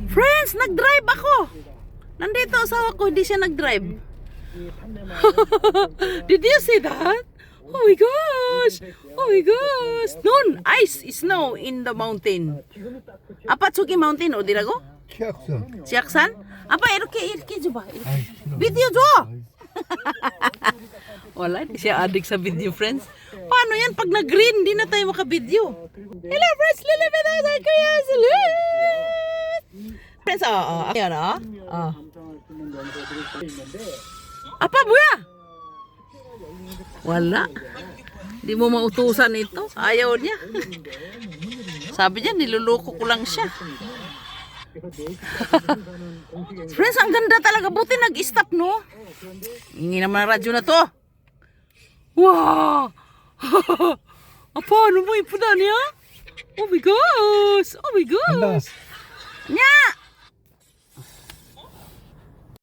Friends, nag-drive ako. Nandito asawa ko, hindi siya nag-drive. Did you see that? Oh my gosh! Oh my gosh! Noon, ice, snow in the mountain. Apa Tsuki mountain 어디라고? 치악산. 지악산? 아빠 이렇게 줘봐. 비디오 줘! Wala, hindi siya addict sa video, friends. Paano yan? Pag nag-green, hindi na tayo maka-video. Hello, friends! Lilipit tayo sa Kuya Salud! Friends, ayan, Apa, buya? Wala. Di mo mautusan ito. Ayaw niya. Sabi niya, niluloko ko lang siya. Friends, ang ganda talaga. Buti nag-stop, no? Hingi naman ang radyo na to. Wow! Apa, ano mo ipunan niya? Oh my gosh! Oh my gosh! Nya!